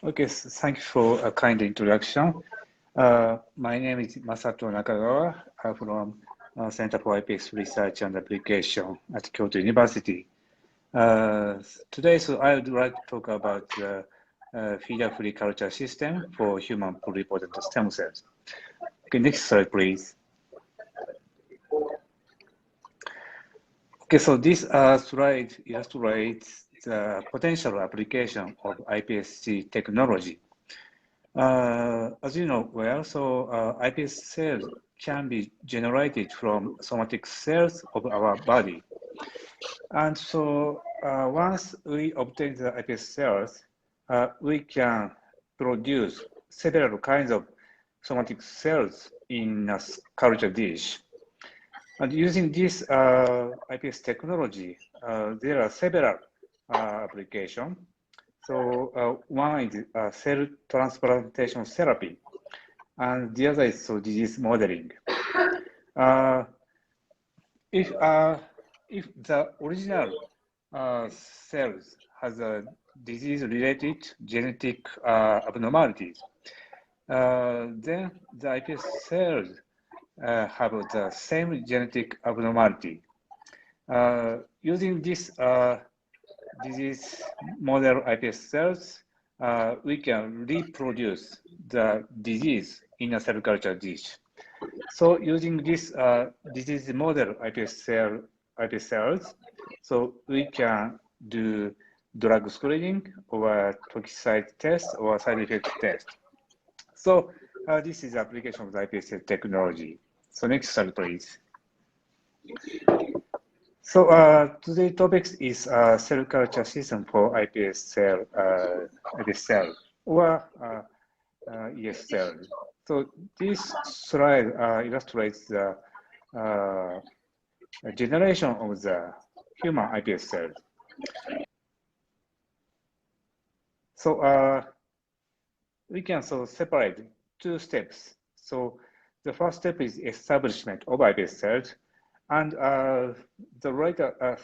Okay, thank you for a kind introduction. My name is Masato Nakagawa from Center for IPS Research and Application at Kyoto University. Today, I would like to talk about the feeder-free culture system for human pluripotent stem cells. Okay, next slide, please. Okay, so this slide illustrates the potential application of iPSC technology. As you know well, iPS cells can be generated from somatic cells of our body. And so once we obtain the iPS cells, we can produce several kinds of somatic cells in a culture dish. And using this iPS technology, there are several applications. So one is cell transplantation therapy, and the other is disease modeling. If the original cells has a disease-related genetic abnormalities, then the iPS cells have the same genetic abnormality. Using this disease model iPS cells, we can reproduce the disease in a cell culture dish. So using this disease model iPS cells, so we can do drug screening or toxicity test or side effect test. So this is the application of the iPS cell technology. So next slide, please. So today's topic is cell culture system for iPS cell or ES cell. So this slide illustrates the generation of the human iPS cells. So we can separate two steps. So the first step is establishment of iPS cells, and the later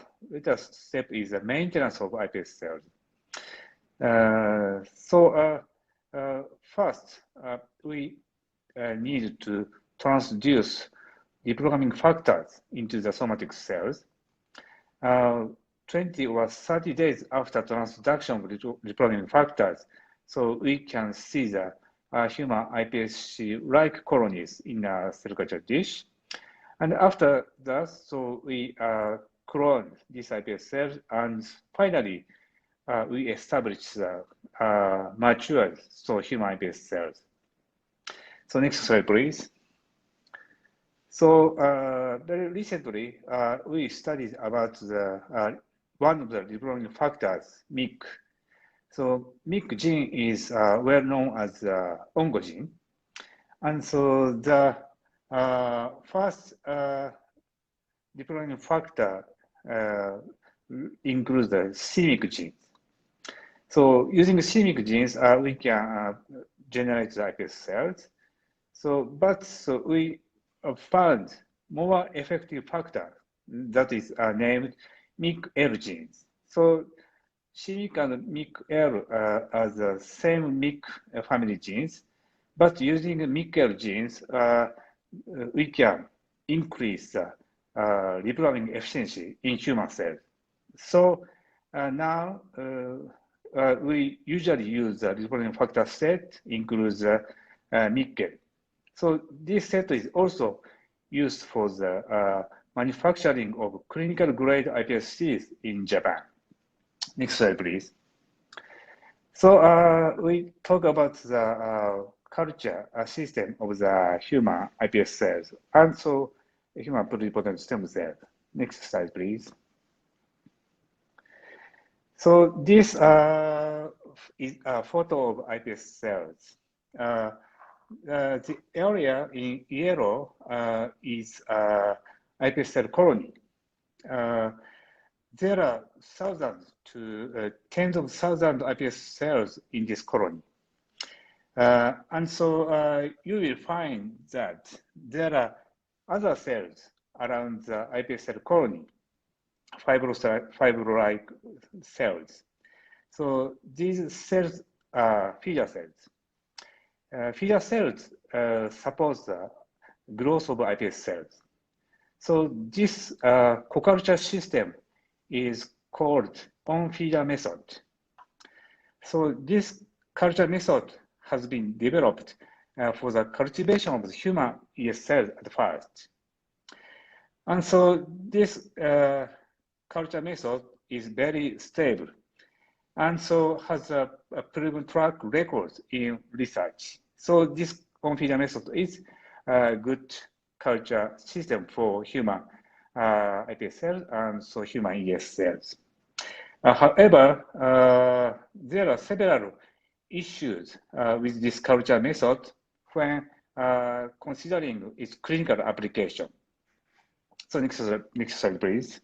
step is the maintenance of iPS cells. First, we need to transduce reprogramming factors into the somatic cells. 20 or 30 days after transduction of reprogramming factors, so we can see the human iPSC-like colonies in a cell culture dish. And after that, so we clone these iPS cells, and finally, we establish the mature human iPS cells. So next slide, please. So very recently, we studied about the one of the reprogramming factors, MYC. So MYC gene is well known as the oncogene, and so the first reprogramming factor includes the CMYC genes. So using CMYC genes, we can generate the iPS cells. But we found more effective factor that is named MYC-L genes. So CMYC and MYC-L are the same MYC family genes, but using MYC-L genes, we can increase the reprogramming efficiency in human cells. So now we usually use the reprogramming factor set includes MYC-L. So this set is also used for the manufacturing of clinical grade iPSCs in Japan. Next slide, please. So we talk about the culture system of the human iPS cells and so human pluripotent stem cell. Next slide, please. So this is a photo of iPS cells. The area in yellow is iPS cell colony. There are thousands to tens of thousands of iPS cells in this colony. And so you will find that there are other cells around the iPS cell colony, fiber-like cells. So these cells feeder cells. Feeder cells support the growth of iPS cells. So this co-culture system is called on-feeder method. So this culture method has been developed for the cultivation of the human ES cells at first. And so this culture method is very stable and so has a proven track record in research. So this on-feeder method is a good culture system for human iPS cells and so human ES cells. However, there are several issues with this culture method when considering its clinical application. So next slide, please.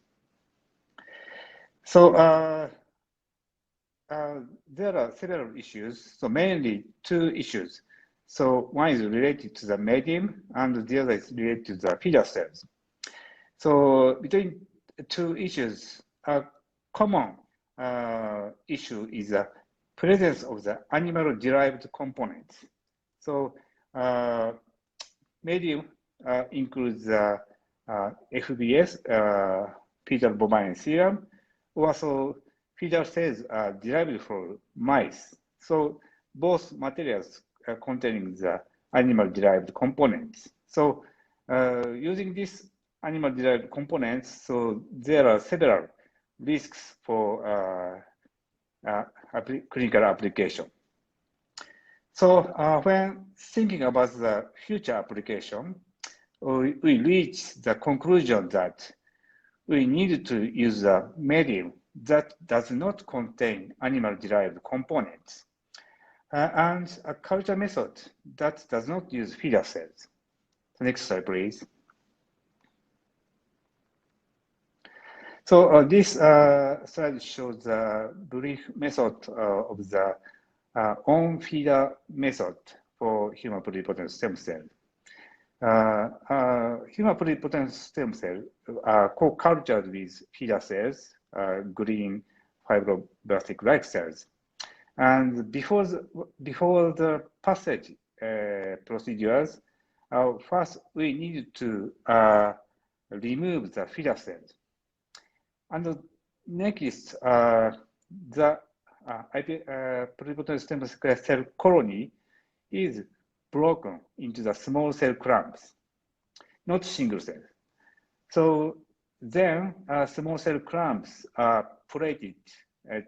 So there are several issues, so mainly two issues. So one is related to the medium and the other is related to the feeder cells. So between two issues, a common issue is the presence of the animal-derived components. So medium includes FBS, fetal bovine serum, also feeder cells are derived from mice. So both materials containing the animal-derived components. So using these animal-derived components, so there are several risks for clinical application. So when thinking about the future application, we reach the conclusion that we need to use a medium that does not contain animal-derived components and a culture method that does not use feeder cells. So next slide, please. So this slide shows the brief method of the on-feeder method for human pluripotent stem cell. Human pluripotent stem cells are co-cultured with feeder cells, green fibroblastic-like cells. And before the passage procedures, first we need to remove the feeder cells. And next, the pluripotent stem cell colony is broken into the small cell clumps, not single cell. So then small cell clumps are plated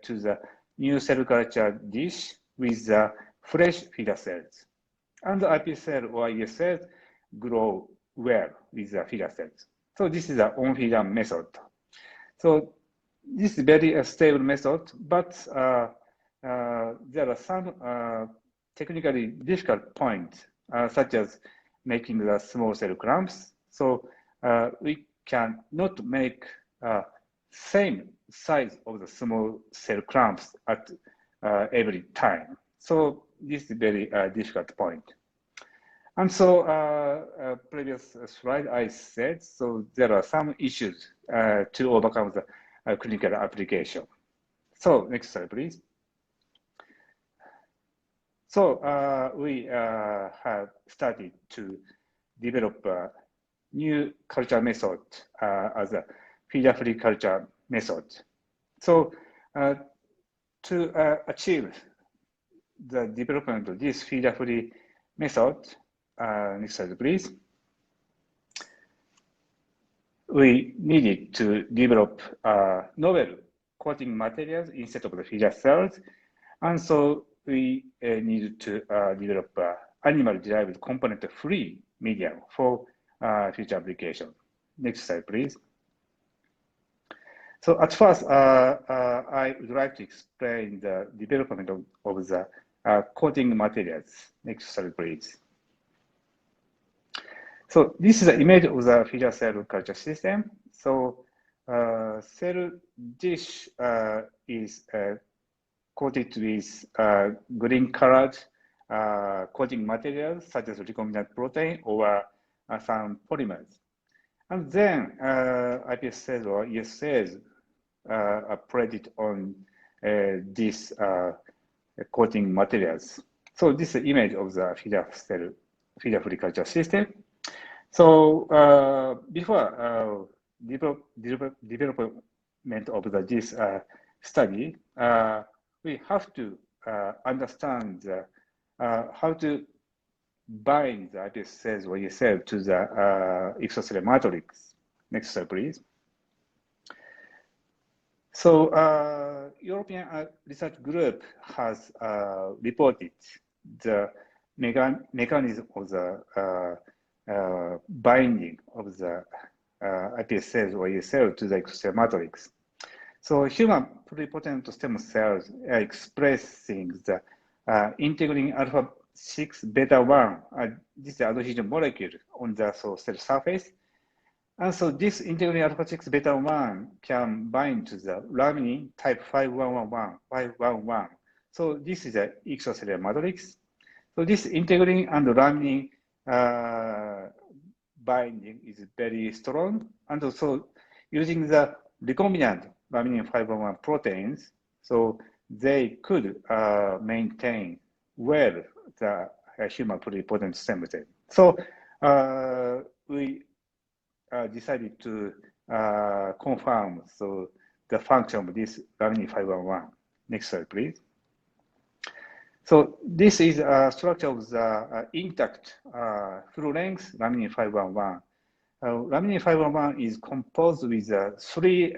to the new cell culture dish with the fresh feeder cells. And the iPS cell or ES cells grow well with the feeder cells. So this is the on-feeder method. So this is very stable method, but there are some technically difficult points, such as making the small cell clumps. So we can not make same size of the small cell clumps at every time. So this is a very difficult point. And so previous slide I said, so there are some issues to overcome the clinical application. So next slide, please. So we have started to develop a new culture method as a feeder-free culture method. So to achieve the development of this feeder-free method, next slide, please. We needed to develop novel coating materials instead of the feeder cells. And so we needed to develop animal-derived component-free medium for future application. Next slide, please. So at first, I would like to explain the development of the coating materials. Next slide, please. So this is the image of the feeder cell culture system. So cell dish is coated with green-colored coating materials such as recombinant protein or some polymers. And then iPS cells or ES cells are plated on this coating materials. So this is the image of the feeder-free culture system. So before development of this study, we have to understand how to bind the iPS cells or cell to the extracellular matrix. Next slide, please. So European research group has reported the mechanism of the binding of the iPS cells or cell to the extracellular matrix. So human pluripotent stem cells are expressing the integrin alpha 6 beta 1. This is the adhesion molecule on the cell surface. And so this integrin alpha 6 beta 1 can bind to the laminin type 511. So this is the extracellular matrix. So this integrin and laminin binding is very strong. And also using the recombinant laminin 511 proteins, so they could maintain well the human pluripotent stem cell. So we decided to confirm the function of this laminin 511. Next slide, please. So this is a structure of the intact full-length laminin 511. Laminin 511 is composed with 3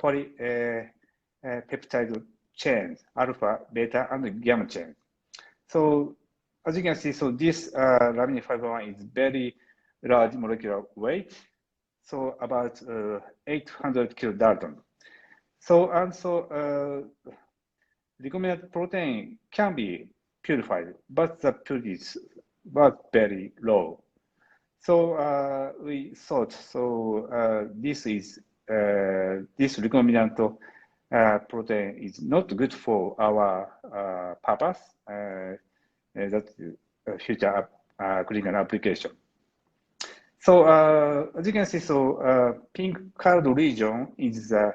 polypeptide chains, alpha, beta, and gamma chains. So as you can see, so this laminin 511 is very large molecular weight, so about 800 kilodalton. So also recombinant protein can be purified, but the purity was very low. So we thought this recombinant protein is not good for our purpose. That's future clinical application. So as you can see, pink colored region is the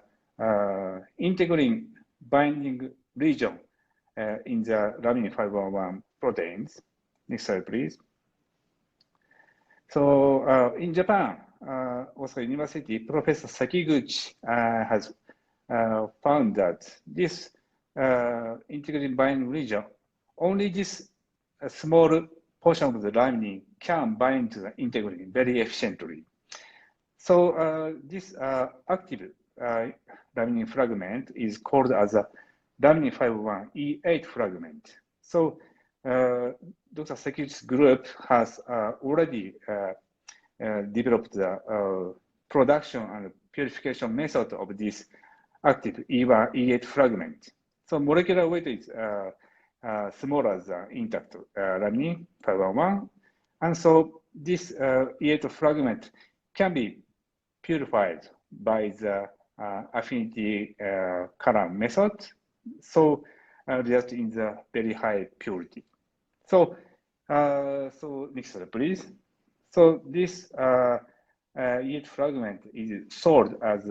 integrin binding region in the laminin 511 proteins. Next slide, please. So in Japan, Osaka University, Professor Sakiguchi has found that this integrin binding region, only this small portion of the laminin can bind to the integrin very efficiently. So this active laminin fragment is called as a laminin 511 E8 fragment. So Dr. Sakiguchi's group has already developed the production and purification method of this active E8 fragment. So molecular weight is smaller than intact laminin 511. And so this E8 fragment can be purified by the affinity color method. So result in the very high purity. So next slide, please. So this E8 fragment is sold as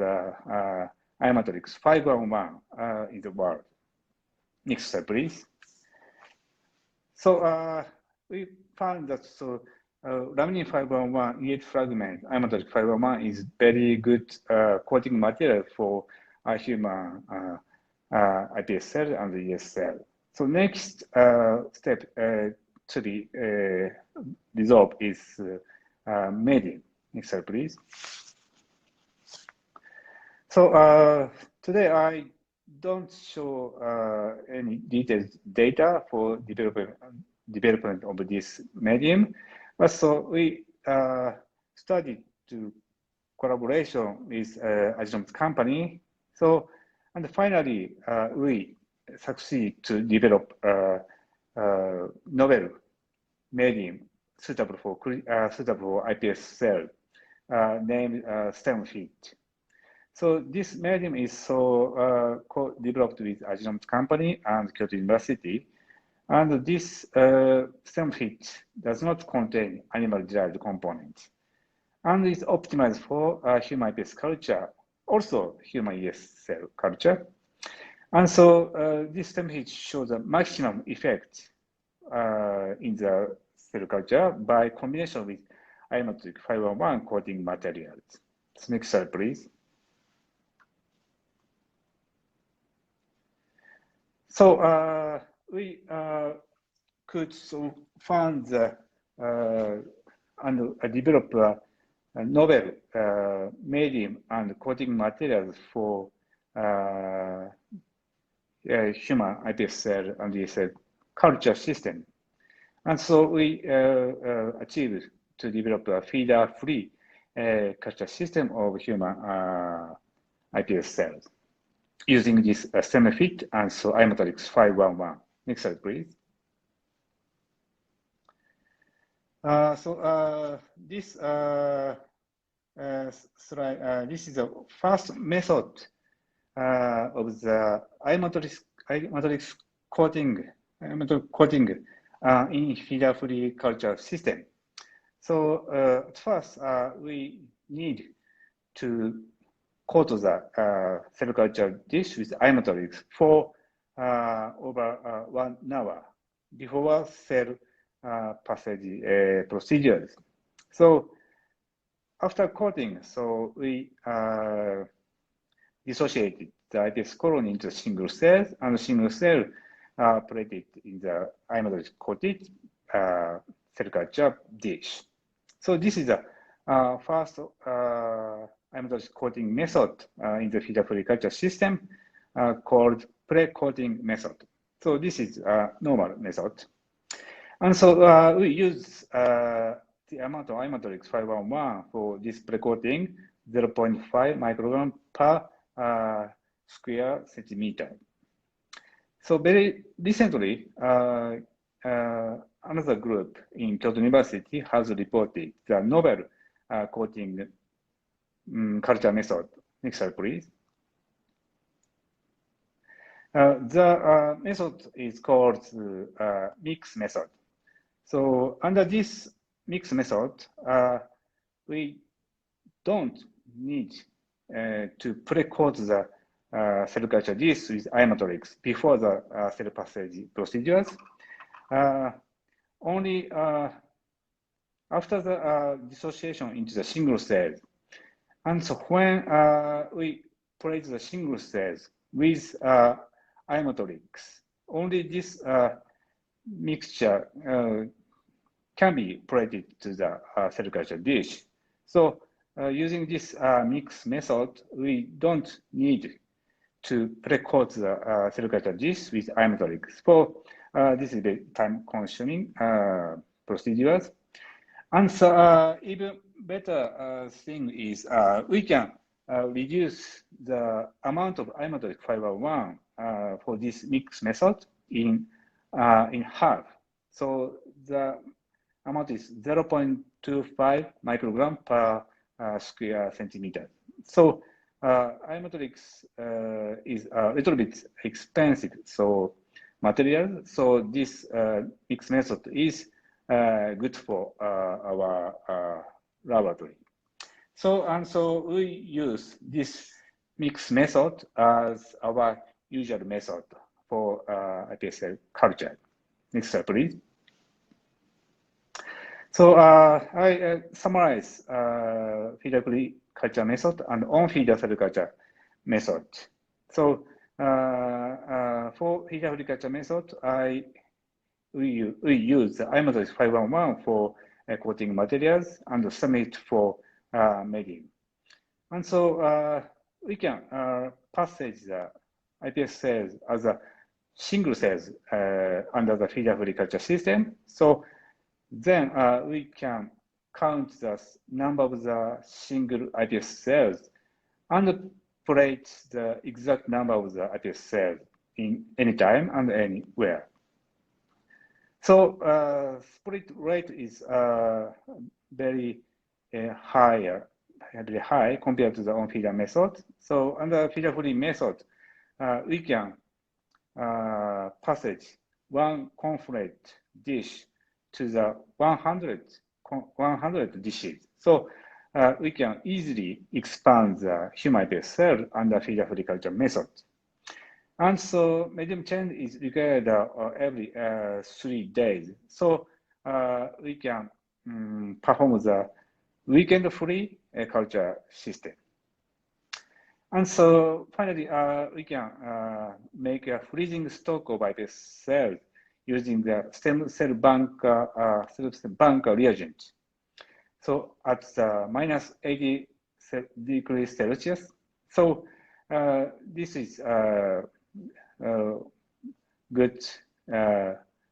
I-matrix 511 in the world. Next slide, please. So we found that laminin 511 E8 fragment, I-matrix 511 is very good coating material for a human iPS cell and the ES cell. So next step to be resolved is medium. Next slide, please. So today I don't show any detailed data for development of this medium, but so we studied to collaboration with adjunct company. So and finally we succeed to develop novel medium suitable for iPS cell named StemFit. So this medium is co-developed with adjunct company and Kyoto University, and this StemFit does not contain animal-derived components, and is optimized for human iPS culture, also human ES cell culture. And so this template shows a maximum effect in the cell culture by combination with ionotric 511 coating materials. So next slide, please. So we could find and develop a novel medium and coating materials for human iPS cell and the cell culture system. And so we achieved to develop a feeder-free culture system of human iPS cells using this StemFit and so iMatrix 511. Next slide, please. This slide, this is the first method of the iMatrix coating in feeder-free culture system. So at first, we need to coat the cell culture dish with iMatrix for over 1 hour before cell passage procedures. So after coating, so we dissociated the iPS colony into single cells, and single cell plated in the iMatrix coated cell culture dish. So this is the first iMatrix coating method in the feeder-free culture system called pre-coating method. So this is a normal method. And so we use the amount of iMatrix 511 for this pre-coating, 0.5 microgram per square centimeter. So very recently, another group in Kyoto University has reported the novel coating culture method. Next slide, please. The method is called mix method. So under this mix method, we don't need to pre-coat the cell culture dish with iMatrix before the cell passage procedures. Only after the dissociation into the single cells. And so when we plate the single cells with iMatrix, only this mixture can be plated to the cell culture dish. So using this mix method, we don't need to pre-coat the cell culture dish with iMatrix. For this is the time-consuming procedures. And so even better thing is we can reduce the amount of iMatrix 511 for this mix method in half. So the amount is 0.25 microgram per square centimeter. So iMatrix is a little bit expensive material. So this mix method is good for our laboratory. So we use this mix method as our usual method for iPS cell culture. Next slide, please. So I summarize feeder-free culture method and on-feeder cell culture method. So for feeder-free culture method, we use the iMatrix 511 for coating materials and submit for medium. And so we can passage the iPS cells as a single cells under the feeder-free culture system. So then we can count the number of the single iPS cells and plate the exact number of the iPS cells in any time and anywhere. So split rate is very high compared to the on-feeder method. So under feeder-free method, we can passage one conflate dish to the 100 dishes. So we can easily expand the human iPS cell under feeder-free culture method. And so medium chain is required every 3 days. So we can perform the weekend-free culture system. And so finally, we can make a freezing stock of iPS cells using the stem cell bank reagent. So at minus 80 degrees Celsius. So this is good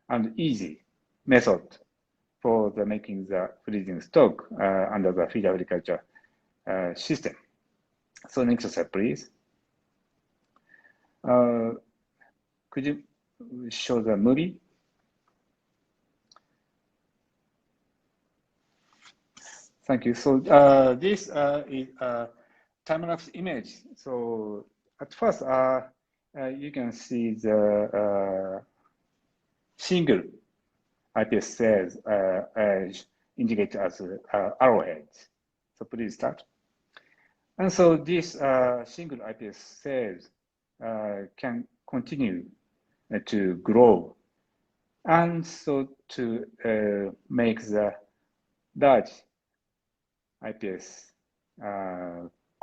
and easy method for the making the freezing stock under the feed agriculture system. So next slide, please. Could you show the movie? Thank you. So this is a time-lapse image. So at first, you can see the single iPS cells indicated as arrowheads. So please start. And so these single iPS cells can continue to grow, and so to make the large iPS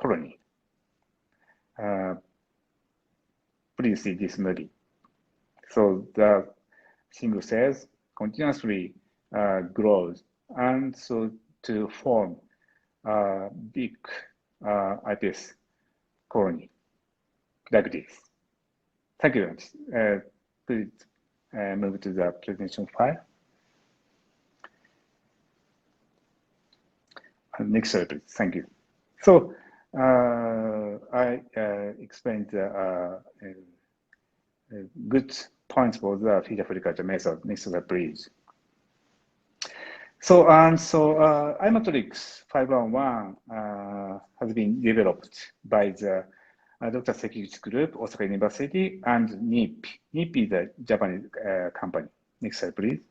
colony. Please see this movie. So the single cells continuously grows, and so to form big iPS colony like this. Thank you very much. Please move to the presentation file. Next slide, please. Thank you. So I explained good points for the feed agriculture method. Next slide, please. So iMatrix 511 has been developed by the Dr. Sekiguchi Group, Osaka University, and NIP. NIP is a Japanese company. Next slide, please.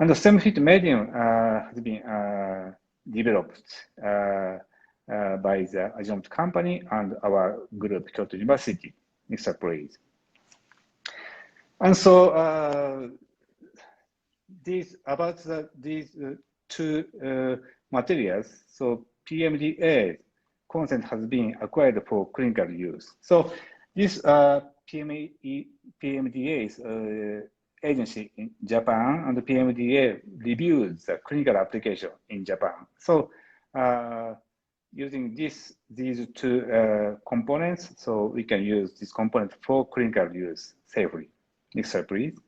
And the StemFit medium has been developed by the adjunct company and our group, Kyoto University. Next slide, please. And so these two materials, so PMDA consent has been acquired for clinical use. So this PMDA agency in Japan, and the PMDA reviews the clinical application in Japan. So using these two components, so we can use this component for clinical use safely. Next slide, please.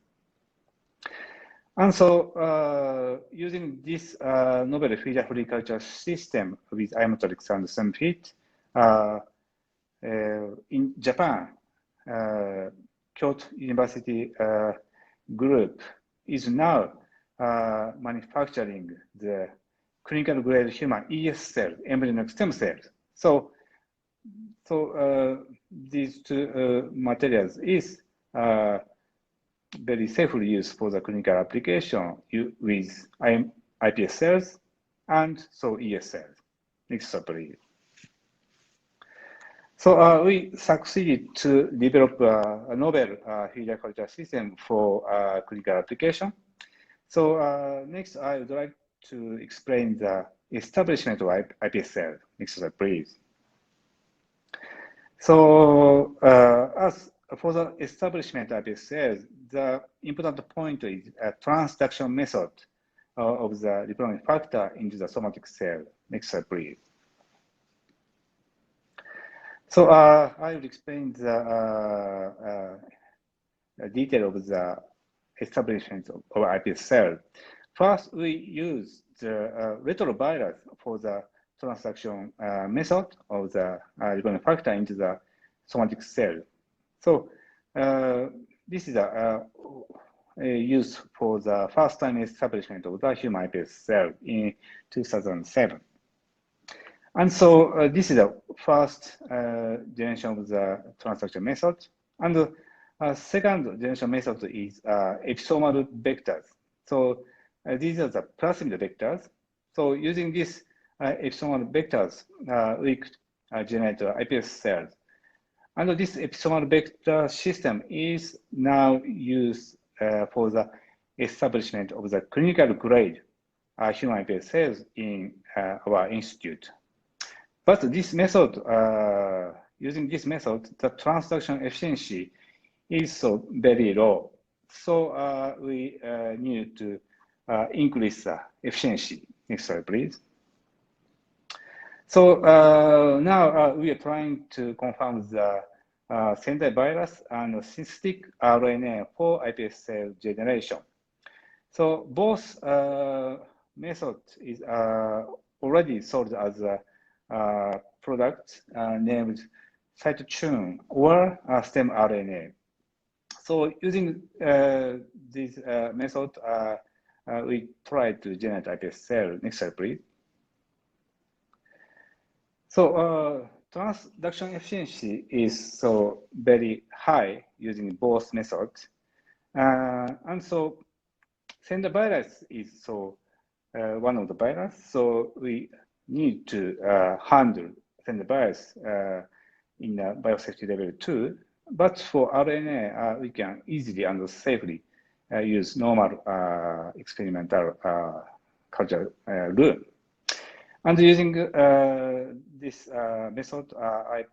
And so using this novel feed agriculture system with iMatrix and StemFit, in Japan, Kyoto University group is now manufacturing the clinical grade human ES cell, embryonic stem cells. So these two materials is very safely used for the clinical application with iPS cells and so ES cells. Next slide, please. So we succeeded to develop a novel feed agriculture system for clinical application. So next, I would like to explain the establishment of iPS cells. Next slide, please. So as for the establishment of iPS cells, the important point is a transduction method of the reproductive factor into the somatic cell. Next slide, please. So I will explain the detail of the establishment of iPS cell. First, we use the retrovirus for the transduction method of the reproductive factor into the somatic cell. So this is a use for the first time establishment of the human iPS cell in 2007. And so this is the first generation of the transduction method. And the second generation method is episomal vectors. So these are the plasmid vectors. So using these episomal vectors, we generate iPS cells. And this episomal vector system is now used for the establishment of the clinical grade human iPS cells in our institute. But this method, using this method, the transduction efficiency is so very low. So we need to increase the efficiency. Next slide, please. So now we are trying to confirm the Sendai virus and synthetic RNA for iPS cell generation. So both methods is already sold as a product named cytotune or stem RNA. So using this method, we try to generate iPS cell. Next slide, please. So transduction efficiency is so very high using both methods. And so Sendai virus is so one of the virus. So we need to handle Sendai virus in biosafety level 2. But for RNA, we can easily and safely use normal experimental culture room. And using this method, I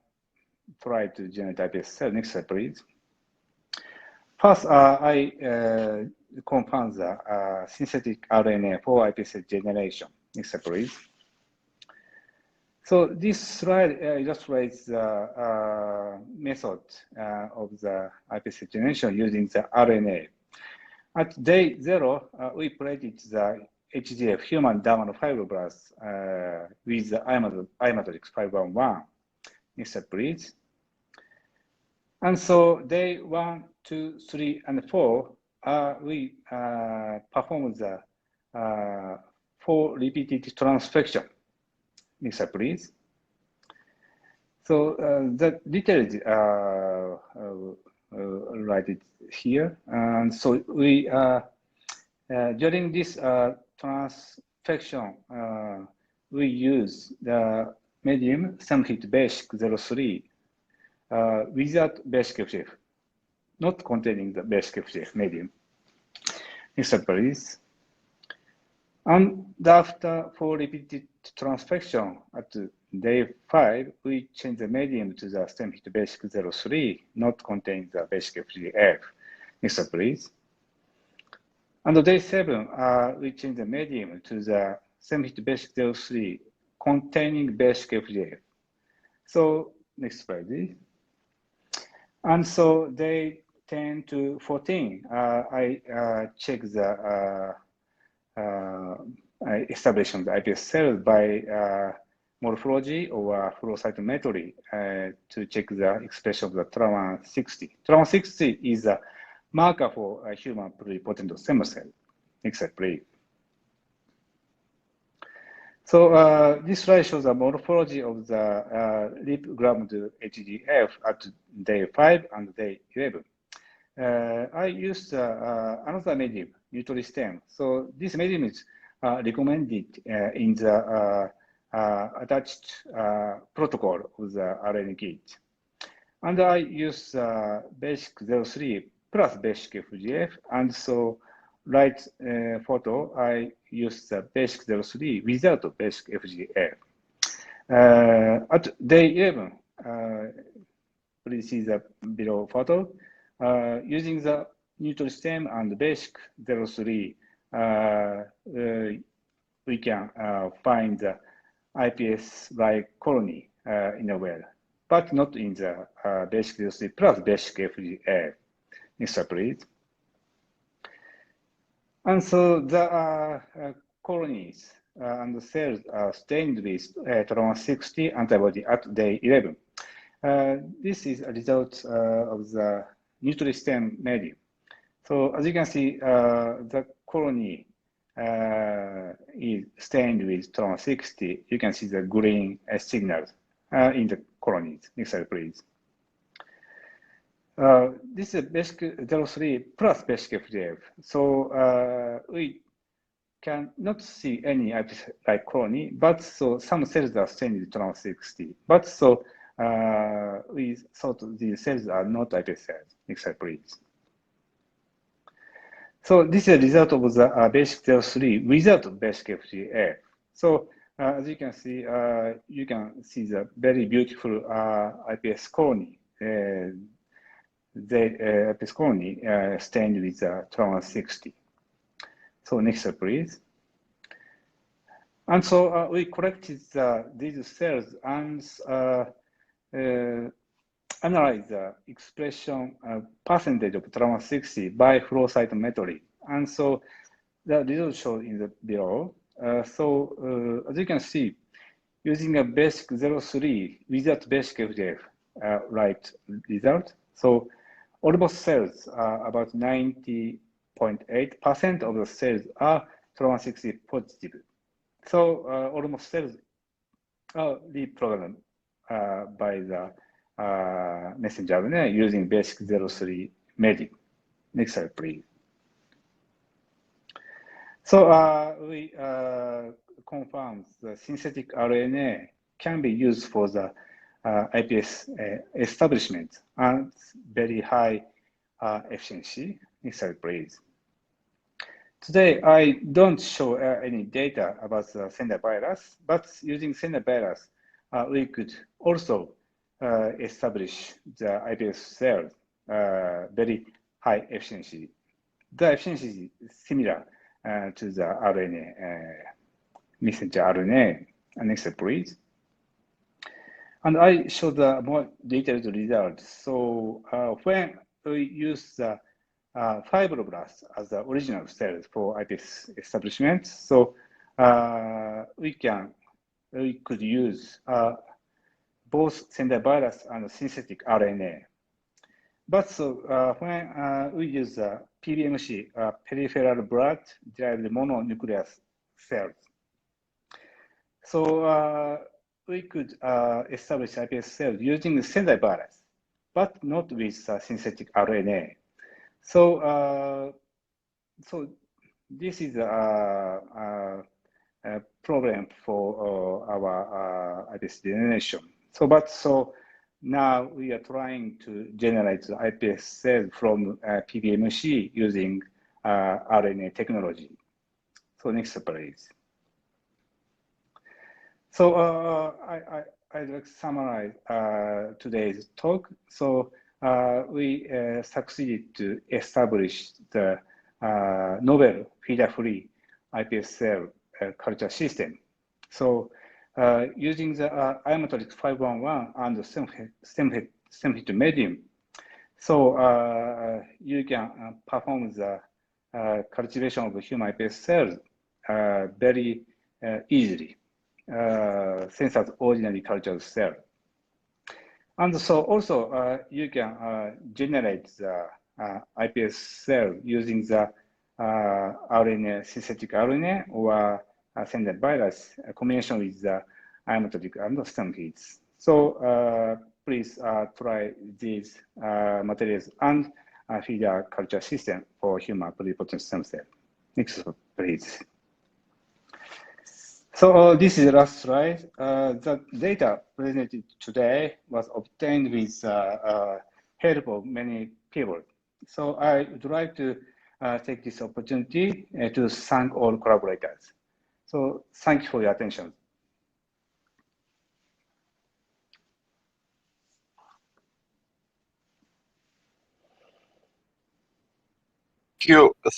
try to generate iPS cell. Next slide, please. First, I confirm the synthetic RNA for iPS cell generation. Next slide, please. So this slide illustrates the method of the iPS cell generation using the RNA. At day 0, we plated the HGF human dermal fibroblasts with the iMatrix 511. Next slide, please. And so day 1, 2, 3, and 4, we perform the 4 repeated transfection. Next slide, please. So the details write it here. And so we during this transfection, we use the medium StemFit basic 03 without basic FGF, not containing the basic FGF medium. Next slide, please. And after 4 repeated transfection at day 5, we change the medium to the StemFit basic 03, not containing the basic FGF. Next slide, please. And day 7, we change the medium to the StemFit basic 03 containing basic FGF. So next slide, please. And so day 10 to 14, I check the establishment of the iPS cell by morphology or flow cytometry to check the expression of the TRAMA60. TRAMA60 is a marker for a human pluripotent stem cell. Next slide, please. So this slide shows the morphology of the lip-grammed HGF at day 5 and day 11. I used another medium, Nutristem. So this medium is recommended in the attached protocol of the RNA kit. And I use basic 03 plus basic FGF. And so right photo, I use the basic 03 without basic FGF. At day 11, please see the below photo. Using the Nutristem and basic 03, we can find the iPS-like colony in a well, but not in the basic 03 plus basic FGF. Next slide, please. And so the colonies and the cells are stained with TRAMA60 antibody at day 11. This is a result of the Nutristem medium. So as you can see, the colony is stained with TRAMA60. You can see the green signals in the colonies. Next slide, please. This is basic 03 plus basic FGF. So we cannot see any iPS-like colony, but so some cells are stained with TRAMA60. But so we thought these cells are not iPS cells. Next slide, please. So this is the result of the basic 03 without basic FGF. So as you can see the very beautiful iPS colony. iPS colony stained with Tron-60. So next slide, please. And so we collected these cells and analyze the expression percentage of Tron-60 by flow cytometry. And so the results shown in the below. As you can see, using a basic 03 without basic FGF, right result. So almost cells are about 90.8% of the cells are Tron-60 positive. So almost cells are reprogrammed by the messenger RNA using basic 03 medium. Next slide, please. So we confirmed the synthetic RNA can be used for the iPS establishment and very high efficiency. Next slide, please. Today, I don't show any data about the Sendai virus, but using Sendai virus, we could also establish the iPS cells very high efficiency. The efficiency is similar to the RNA, messenger RNA. Next slide, please. And I show the more detailed results. So when we use the fibroblasts as the original cells for iPS establishment, so we could use both Sendai virus and synthetic RNA. But so when we use PBMC, peripheral blood-derived mononuclear cells, so we could establish iPS cells using the Sendai virus, but not with synthetic RNA. So, so this is a problem for our iPS generation. So now we are trying to generate the iPS cells from PBMC using RNA technology. So next, please. So I'd like to summarize today's talk. So we succeeded to establish the novel feeder-free iPS cell culture system. So using the iMatrix 511 and the StemFit medium, so you can perform the cultivation of human iPS cells very easily, since as ordinary cultured cell. And so also you can generate the iPS cell using the RNA, synthetic RNA or Sendai virus combination with the iMatrix and StemFits. So please try these materials and feeder culture system for human pluripotent stem cell. Next, please. So this is the last slide. The data presented today was obtained with help of many people. So I would like to take this opportunity to thank all collaborators. So thank you for your attention.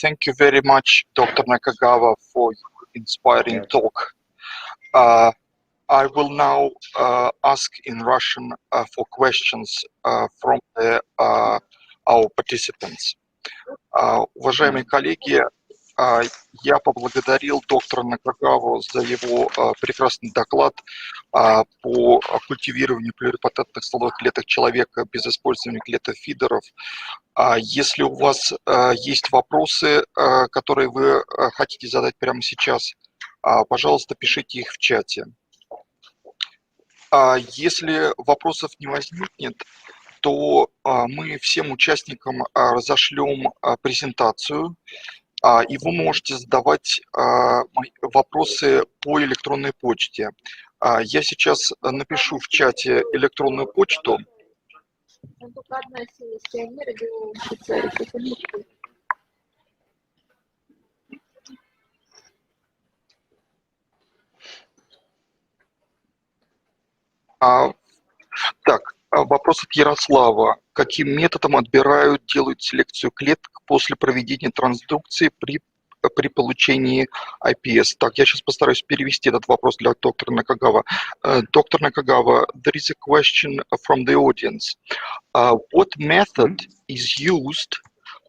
Thank you very much, Dr. Nakagawa, for your inspiring talk. I will now ask in Russian for questions from our participants. Уважаемые коллеги, я поблагодарил доктора Накагаву за его прекрасный доклад по культивированию плюрипотентных стволовых клеток человека без использования клеток-фидеров. Если у вас есть вопросы, которые вы хотите задать прямо сейчас, пожалуйста, пишите их в чате. Если вопросов не возникнет, то мы всем участникам разошлем презентацию, и вы можете задавать вопросы по электронной почте. Я сейчас напишу в чате электронную почту. Так, вопрос от Ярослава. Каким методом отбирают, делают селекцию клеток после проведения трансдукции при получении IPS? Так, я сейчас постараюсь перевести этот вопрос для доктора Накагава. Доктор Накагава, there is a question from the audience. What method is used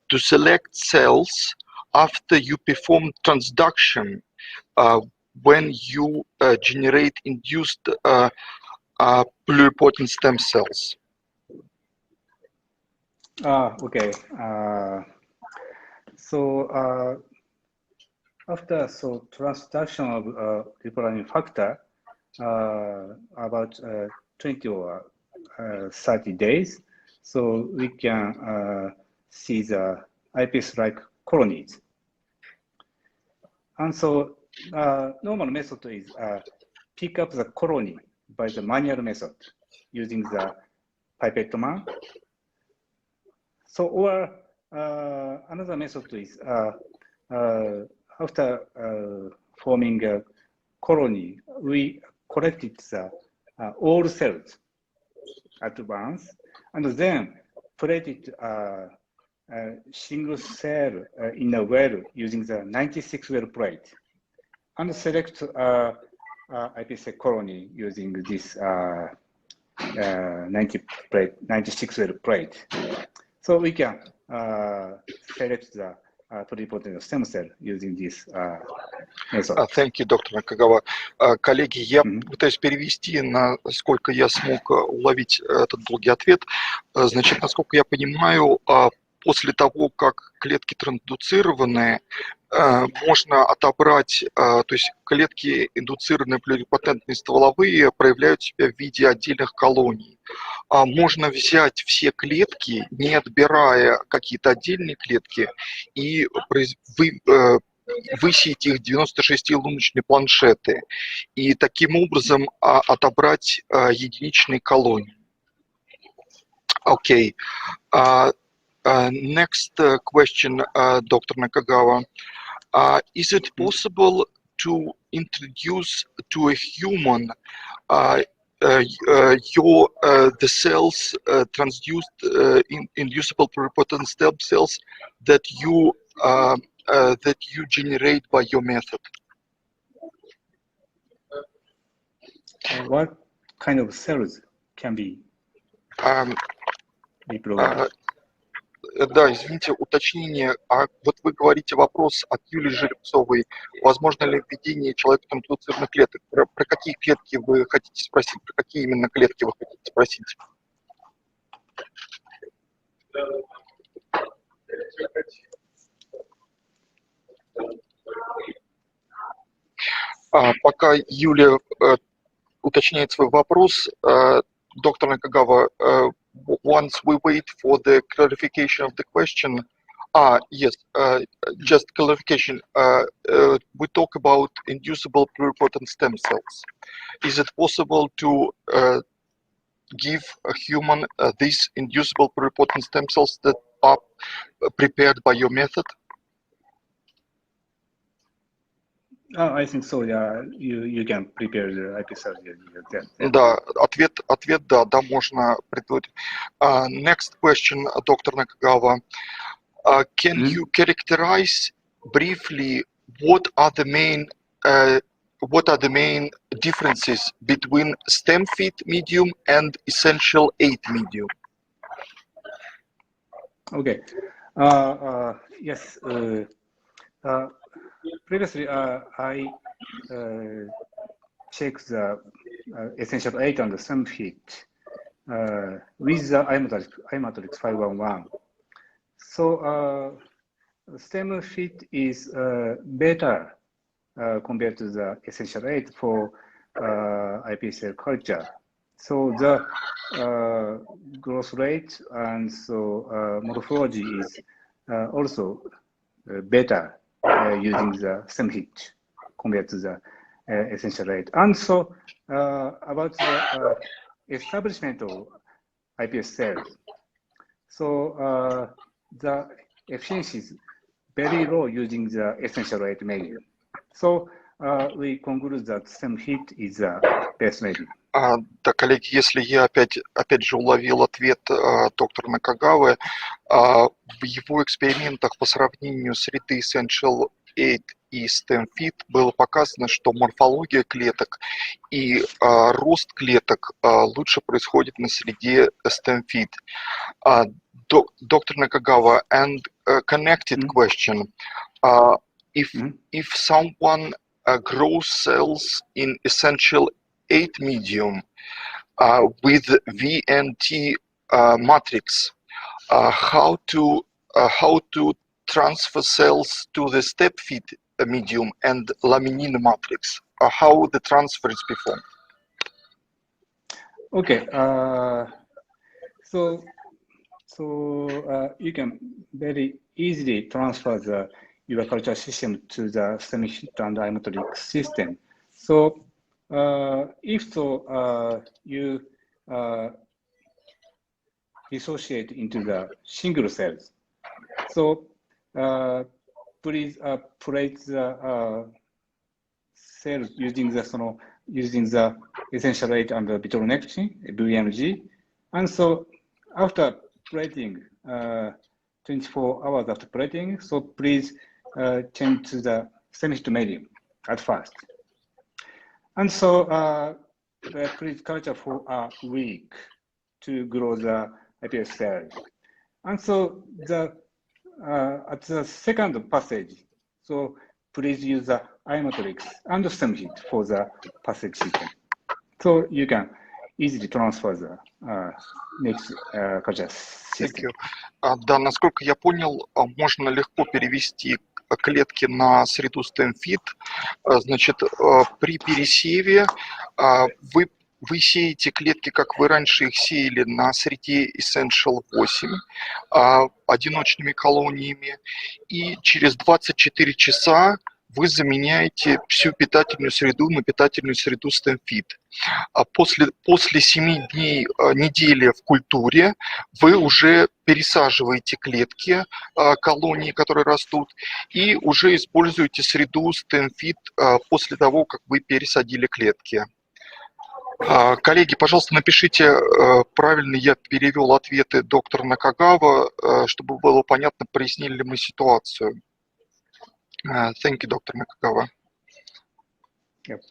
to select cells after you perform transduction when you generate induced pluripotent stem cells? Okay. After transduction of reprogramming factor, about 20 or 30 days, so we can see the iPS-like colonies. And so normal method is pick up the colony by the manual method using the pipette man. So, or another method is after forming a colony, we collected the all cells at once, and then plated a single cell in a well using the 96 well plate, and select iPS colony using this 96 well plate. So we can select the pluripotent stem cell using this method. Thank you, Dr. Nakagawa. Коллеги, я пытаюсь перевести, насколько я смог уловить этот долгий ответ. Значит, насколько я понимаю, после того, как клетки трансдуцированы, можно отобрать, то есть клетки индуцированные плюрипотентные стволовые проявляют себя в виде отдельных колоний. Можно взять все клетки, не отбирая какие-то отдельные клетки, и высеять их 96-луночные планшеты, и таким образом отобрать единичные колонии. Okay. Next question, Dr. Nakagawa. Is it possible to introduce to a human the cells transduced inducible pluripotent stem cells that you generate by your method? What kind of cells can be reprogrammed? Да, извините, уточнение. Вот вы говорите вопрос от Юлии Жеребцовой. Возможно ли введение человека трансдуцированных клеток? Про какие клетки вы хотите спросить? Про какие именно клетки вы хотите спросить? Пока Юлия уточняет свой вопрос, доктор Накагава, once we wait for the clarification of the question, yes, just clarification. We talk about inducible pluripotent stem cells. Is it possible to give a human these inducible pluripotent stem cells that are prepared by your method? I think so. Yeah, you can prepare the iPS cells. Да, ответ да, можно приготовить. Next question, Dr. Nakagawa. Can you characterize briefly what are the main differences between StemFit medium and Essential 8 medium? Okay. Yes. Previously, I checked the Essential 8 and the StemFit with the iMatrix 511. So StemFit is better compared to the Essential 8 for iPS cell culture. So the growth rate and so morphology is also better using the StemFit compared to the essential rate. And so about the establishment of iPS cells. So the efficiency is very low using the essential rate medium. So we conclude that StemFit is the best medium. Да, коллеги, если я опять же уловил ответ доктора Накагавы, в его экспериментах по сравнению среды Essential 8 и StemFit было показано, что морфология клеток и рост клеток лучше происходит на среде StemFit. Dr. Nakagawa, and connected question, if someone grows cells in Essential 8 medium with VNT matrix, how to transfer cells to the StemFit medium and laminin matrix? How the transfer is performed? Okay, so you can very easily transfer your culture system to the StemFit and iMatrix system. So if so, you dissociate into the single cells. So please plate the cells using the essential rate and the vitronectin, VMG. And so after plating, 24 hours after plating, so please change to the StemFit medium at first. And so please culture for a week to grow the iPS cells. And so at the second passage, so please use the iMatrix and StemFit for the passage system. So you can easily transfer the next culture system. Да, насколько я понял, можно легко перевести клетки на среду StemFit. Значит, при пересеве вы сеете клетки, как вы раньше их сеяли, на среде Essential 8 одиночными колониями, и через 24 часа вы заменяете всю питательную среду на питательную среду StemFit. После 7 дней недели в культуре вы уже пересаживаете клетки, колонии, которые растут, и уже используете среду StemFit после того, как вы пересадили клетки. Коллеги, пожалуйста, напишите, правильно я перевел ответы доктора Накагава, чтобы было понятно, прояснили ли мы ситуацию. Thank you, Dr. Nakagawa. Yep.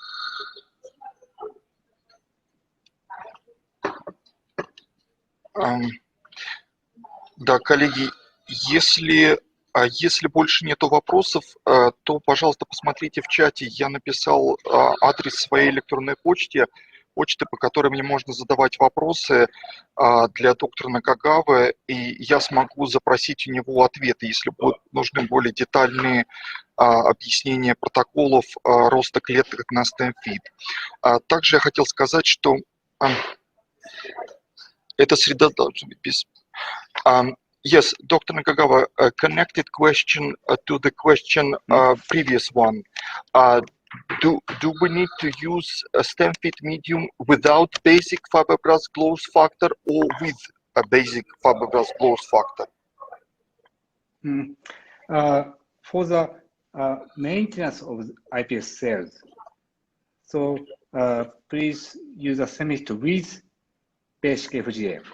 Да, коллеги, если больше нету вопросов, то, пожалуйста, посмотрите в чате. Я написал адрес своей электронной почты, по которой мне можно задавать вопросы для доктора Накагавы, и я смогу запросить у него ответы, если будут нужны более детальные объяснения протоколов роста клеток на StemFit. Также я хотел сказать, что эта среда должна быть без... Yes, Dr. Nakagawa, a connected question to the question previous one. Do we need to use a StemFit medium without basic fibroblast growth factor or with a basic fibroblast growth factor? For the maintenance of iPS cells, so please use a StemFit with basic FGF.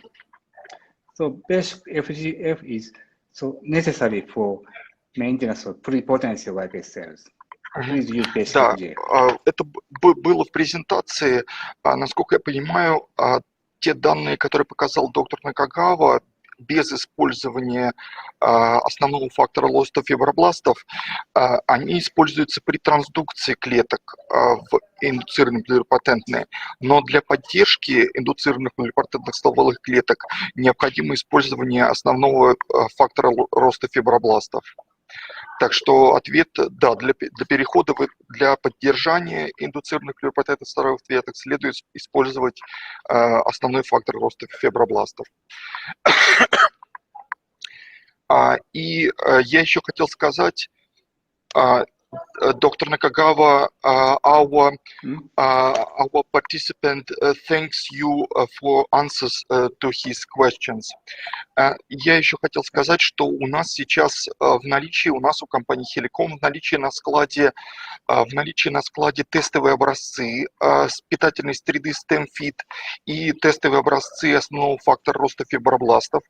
So basic FGF is so necessary for maintenance of pluripotency of iPS cells. Да, это было в презентации. Насколько я понимаю, те данные, которые показал доктор Накагава, без использования основного фактора роста фибробластов, они используются при трансдукции клеток в индуцированные плюрипотентные. Но для поддержки индуцированных плюрипотентных стволовых клеток необходимо использование основного фактора роста фибробластов. Так что ответ, да, для перехода, для поддержания индуцированных плюрипотентных стволовых клеток следует использовать основной фактор роста фибробластов. И я еще хотел сказать, Dr. Nakagawa, our participant thanks you for answers to his questions. Я еще хотел сказать, что у нас сейчас в наличии, у нас у компании Helicon в наличии на складе тестовые образцы с питательной среды StemFit и тестовые образцы основного фактора роста фибробластов.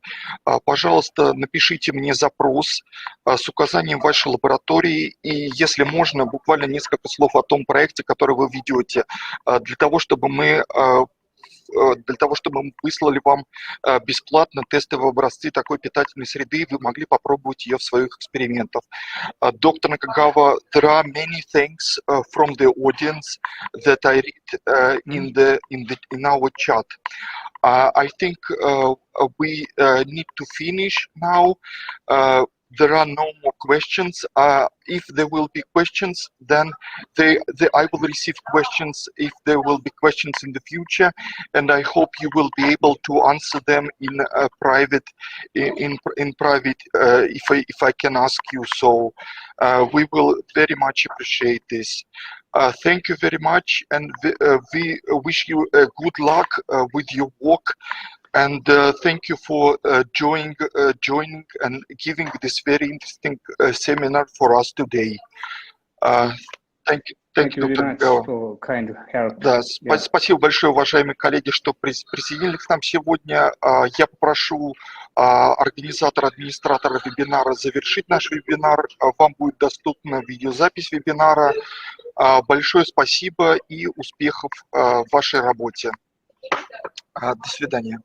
Пожалуйста, напишите мне запрос с указанием вашей лаборатории и, если можно, буквально несколько слов о том проекте, который вы ведете, для того, чтобы мы выслали вам бесплатно тестовые образцы такой питательной среды, и вы могли попробовать ее в своих экспериментах. Dr. Nakagawa, there are many thanks from the audience that I read in our chat. I think we need to finish now. There are no more questions. If there will be questions, then I will receive questions if there will be questions in the future, and I hope you will be able to answer them in private. If I can ask you so, we will very much appreciate this. Thank you very much, and we wish you good luck with your work. And thank you for joining and giving this very interesting seminar for us today. Thank you very much for kind help. Да, спасибо большое, уважаемые коллеги, что присоединились к нам сегодня. Я попрошу администратора вебинара завершить наш вебинар. Вам будет доступна видеозапись вебинара. Большое спасибо и успехов в вашей работе. До свидания.